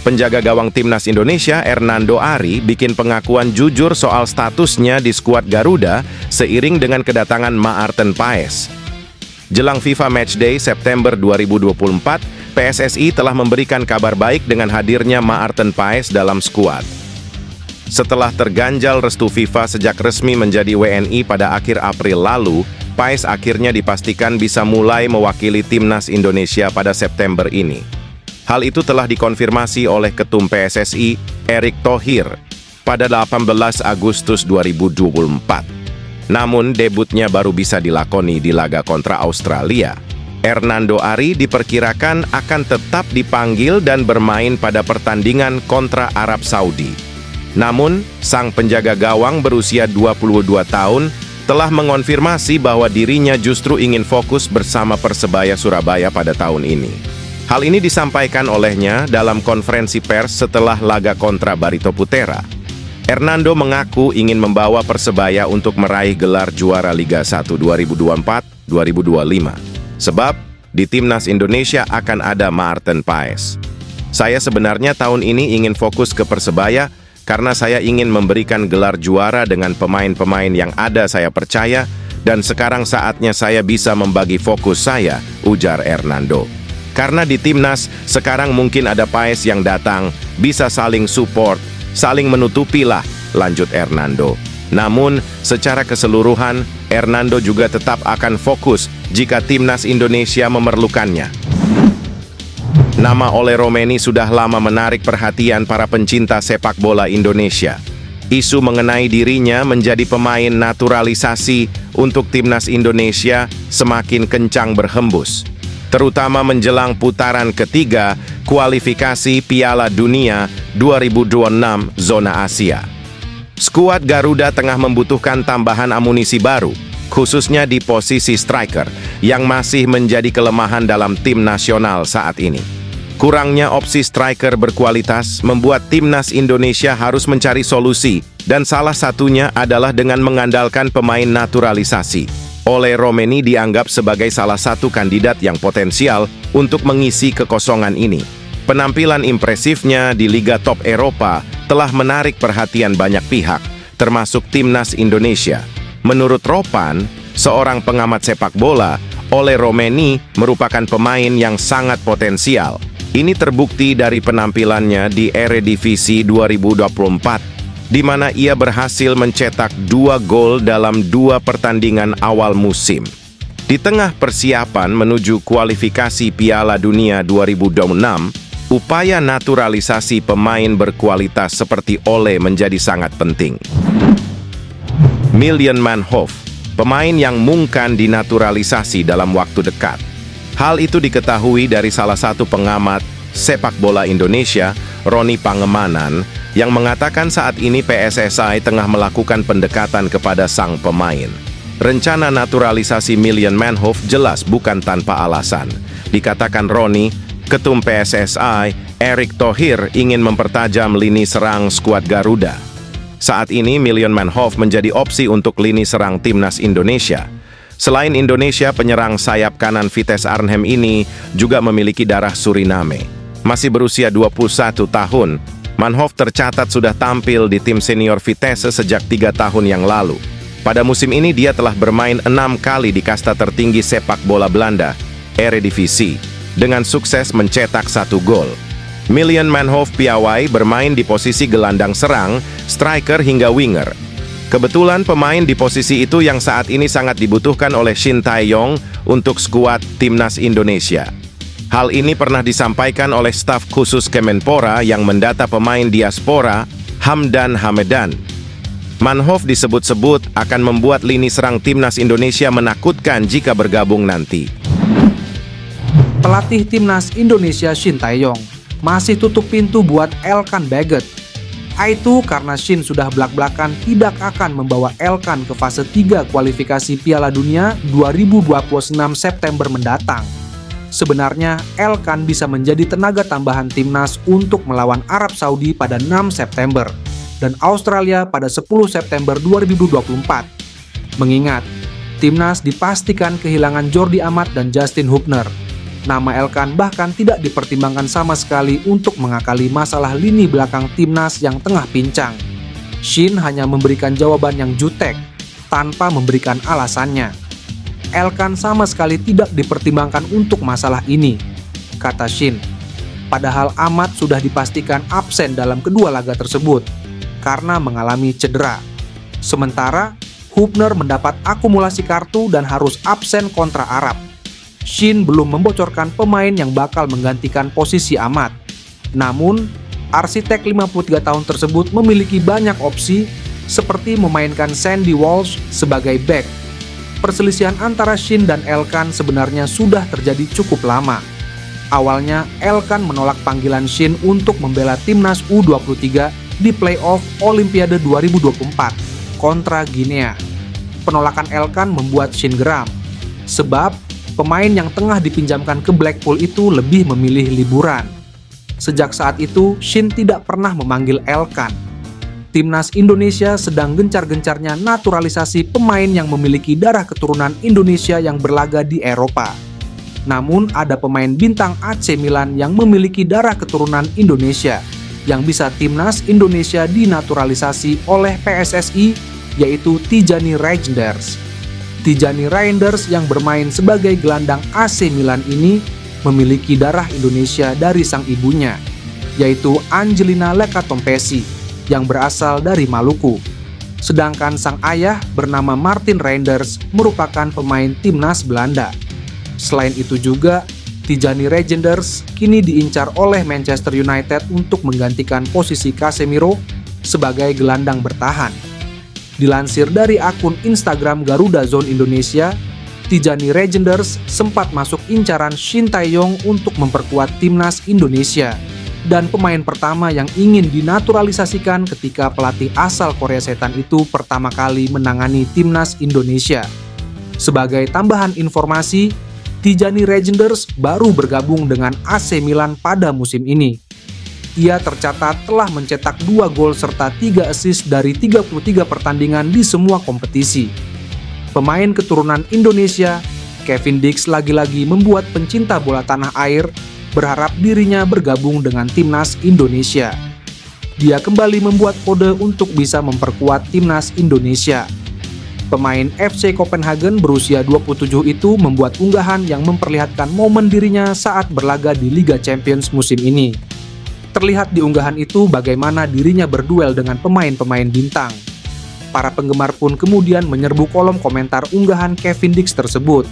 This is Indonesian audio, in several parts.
Penjaga gawang timnas Indonesia, Hernando Ari, bikin pengakuan jujur soal statusnya di skuad Garuda seiring dengan kedatangan Maarten Paes. Jelang FIFA Matchday September 2024, PSSI telah memberikan kabar baik dengan hadirnya Maarten Paes dalam skuad. Setelah terganjal restu FIFA sejak resmi menjadi WNI pada akhir April lalu, Paes akhirnya dipastikan bisa mulai mewakili timnas Indonesia pada September ini. Hal itu telah dikonfirmasi oleh Ketum PSSI, Erick Thohir, pada 18 Agustus 2024. Namun, debutnya baru bisa dilakoni di laga kontra Australia. Hernando Ari diperkirakan akan tetap dipanggil dan bermain pada pertandingan kontra Arab Saudi. Namun, sang penjaga gawang berusia 22 tahun telah mengonfirmasi bahwa dirinya justru ingin fokus bersama Persebaya Surabaya pada tahun ini. Hal ini disampaikan olehnya dalam konferensi pers setelah laga kontra Barito Putra. Hernando mengaku ingin membawa Persebaya untuk meraih gelar juara Liga 1 2024-2025. Sebab di timnas Indonesia akan ada Maarten Paes. Saya sebenarnya tahun ini ingin fokus ke Persebaya karena saya ingin memberikan gelar juara dengan pemain-pemain yang ada saya percaya, dan sekarang saatnya saya bisa membagi fokus saya, ujar Hernando. Karena di timnas, sekarang mungkin ada Paes yang datang, bisa saling support, saling menutupilah, lanjut Hernando. Namun, secara keseluruhan, Hernando juga tetap akan fokus jika timnas Indonesia memerlukannya. Nama Ole Romeni sudah lama menarik perhatian para pencinta sepak bola Indonesia. Isu mengenai dirinya menjadi pemain naturalisasi untuk timnas Indonesia semakin kencang berhembus, terutama menjelang putaran ketiga kualifikasi Piala Dunia 2026 zona Asia. Skuad Garuda tengah membutuhkan tambahan amunisi baru, khususnya di posisi striker, yang masih menjadi kelemahan dalam tim nasional saat ini. Kurangnya opsi striker berkualitas membuat timnas Indonesia harus mencari solusi, dan salah satunya adalah dengan mengandalkan pemain naturalisasi. Ole Romeni dianggap sebagai salah satu kandidat yang potensial untuk mengisi kekosongan ini. Penampilan impresifnya di Liga Top Eropa telah menarik perhatian banyak pihak, termasuk timnas Indonesia. Menurut Ropan, seorang pengamat sepak bola, Ole Romeni merupakan pemain yang sangat potensial. Ini terbukti dari penampilannya di Eredivisie 2024, di mana ia berhasil mencetak 2 gol dalam 2 pertandingan awal musim. Di tengah persiapan menuju kualifikasi Piala Dunia 2026, upaya naturalisasi pemain berkualitas seperti Ole menjadi sangat penting. Miljan Manhoef, pemain yang mungkin dinaturalisasi dalam waktu dekat. Hal itu diketahui dari salah satu pengamat sepak bola Indonesia, Roni Pangemanan, yang mengatakan saat ini PSSI tengah melakukan pendekatan kepada sang pemain. Rencana naturalisasi Miljan Manhoef jelas bukan tanpa alasan. Dikatakan Roni, Ketum PSSI, Erick Thohir ingin mempertajam lini serang skuad Garuda. Saat ini Miljan Manhoef menjadi opsi untuk lini serang timnas Indonesia. Selain Indonesia, penyerang sayap kanan Vitesse Arnhem ini juga memiliki darah Suriname. Masih berusia 21 tahun, Manhoef tercatat sudah tampil di tim senior Vitesse sejak 3 tahun yang lalu. Pada musim ini dia telah bermain 6 kali di kasta tertinggi sepak bola Belanda, Eredivisie, dengan sukses mencetak 1 gol. Miljan Manhoef piawai bermain di posisi gelandang serang, striker hingga winger. Kebetulan pemain di posisi itu yang saat ini sangat dibutuhkan oleh Shin Tae-yong untuk skuad timnas Indonesia. Hal ini pernah disampaikan oleh staf khusus Kemenpora yang mendata pemain diaspora, Hamdan Hamedan. Manhoef disebut-sebut akan membuat lini serang timnas Indonesia menakutkan jika bergabung nanti. Pelatih timnas Indonesia Shin Tae-yong masih tutup pintu buat Elkan Baggett. Itu karena Shin sudah belak-belakan tidak akan membawa Elkan ke fase 3 kualifikasi Piala Dunia 2026 September mendatang. Sebenarnya, Elkan bisa menjadi tenaga tambahan timnas untuk melawan Arab Saudi pada 6 September dan Australia pada 10 September 2024. Mengingat, timnas dipastikan kehilangan Jordi Amat dan Justin Hubner. Nama Elkan bahkan tidak dipertimbangkan sama sekali untuk mengakali masalah lini belakang timnas yang tengah pincang. Shin hanya memberikan jawaban yang jutek, tanpa memberikan alasannya. Elkan sama sekali tidak dipertimbangkan untuk masalah ini, kata Shin. Padahal Ahmad sudah dipastikan absen dalam kedua laga tersebut, karena mengalami cedera. Sementara, Hubner mendapat akumulasi kartu dan harus absen kontra Arab. Shin belum membocorkan pemain yang bakal menggantikan posisi Ahmad. Namun, arsitek 53 tahun tersebut memiliki banyak opsi seperti memainkan Sandy Walsh sebagai back. Perselisihan antara Shin dan Elkan sebenarnya sudah terjadi cukup lama. Awalnya, Elkan menolak panggilan Shin untuk membela timnas U23 di playoff Olimpiade 2024 kontra Guinea. Penolakan Elkan membuat Shin geram, sebab pemain yang tengah dipinjamkan ke Blackpool itu lebih memilih liburan. Sejak saat itu, Shin tidak pernah memanggil Elkan. Timnas Indonesia sedang gencar-gencarnya naturalisasi pemain yang memiliki darah keturunan Indonesia yang berlaga di Eropa. Namun, ada pemain bintang AC Milan yang memiliki darah keturunan Indonesia yang bisa timnas Indonesia dinaturalisasi oleh PSSI, yaitu Tijani Reijnders. Tijani Reijnders yang bermain sebagai gelandang AC Milan ini memiliki darah Indonesia dari sang ibunya, yaitu Angelina Lekatompesi yang berasal dari Maluku. Sedangkan sang ayah bernama Martin Reijnders merupakan pemain timnas Belanda. Selain itu juga, Tijani Reijnders kini diincar oleh Manchester United untuk menggantikan posisi Casemiro sebagai gelandang bertahan. Dilansir dari akun Instagram Garuda Zone Indonesia, Tijani Reijnders sempat masuk incaran Shin Tae-yong untuk memperkuat timnas Indonesia dan pemain pertama yang ingin dinaturalisasikan ketika pelatih asal Korea Selatan itu pertama kali menangani timnas Indonesia. Sebagai tambahan informasi, Tijani Reijnders baru bergabung dengan AC Milan pada musim ini. Ia tercatat telah mencetak 2 gol serta 3 assist dari 33 pertandingan di semua kompetisi. Pemain keturunan Indonesia, Kevin Dix lagi-lagi membuat pencinta bola tanah air berharap dirinya bergabung dengan timnas Indonesia. Dia kembali membuat kode untuk bisa memperkuat timnas Indonesia. Pemain FC Copenhagen berusia 27 itu membuat unggahan yang memperlihatkan momen dirinya saat berlaga di Liga Champions musim ini. Terlihat di unggahan itu bagaimana dirinya berduel dengan pemain-pemain bintang. Para penggemar pun kemudian menyerbu kolom komentar unggahan Kevin Dix tersebut.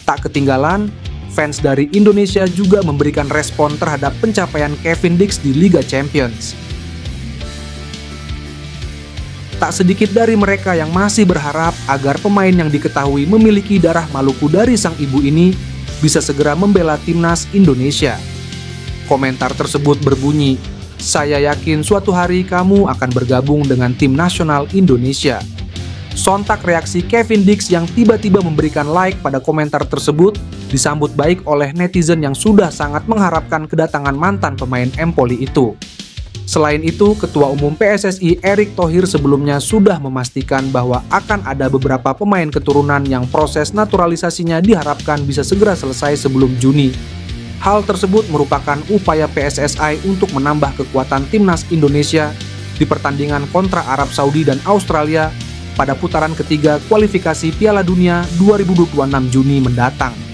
Tak ketinggalan, fans dari Indonesia juga memberikan respon terhadap pencapaian Kevin Dix di Liga Champions. Tak sedikit dari mereka yang masih berharap agar pemain yang diketahui memiliki darah Maluku dari sang ibu ini bisa segera membela timnas Indonesia. Komentar tersebut berbunyi, "Saya yakin suatu hari kamu akan bergabung dengan tim nasional Indonesia." Sontak reaksi Kevin Dix yang tiba-tiba memberikan like pada komentar tersebut disambut baik oleh netizen yang sudah sangat mengharapkan kedatangan mantan pemain Empoli itu. Selain itu, Ketua Umum PSSI Erick Thohir sebelumnya sudah memastikan bahwa akan ada beberapa pemain keturunan yang proses naturalisasinya diharapkan bisa segera selesai sebelum Juni. Hal tersebut merupakan upaya PSSI untuk menambah kekuatan timnas Indonesia di pertandingan kontra Arab Saudi dan Australia pada putaran ketiga kualifikasi Piala Dunia 2026 Juni mendatang.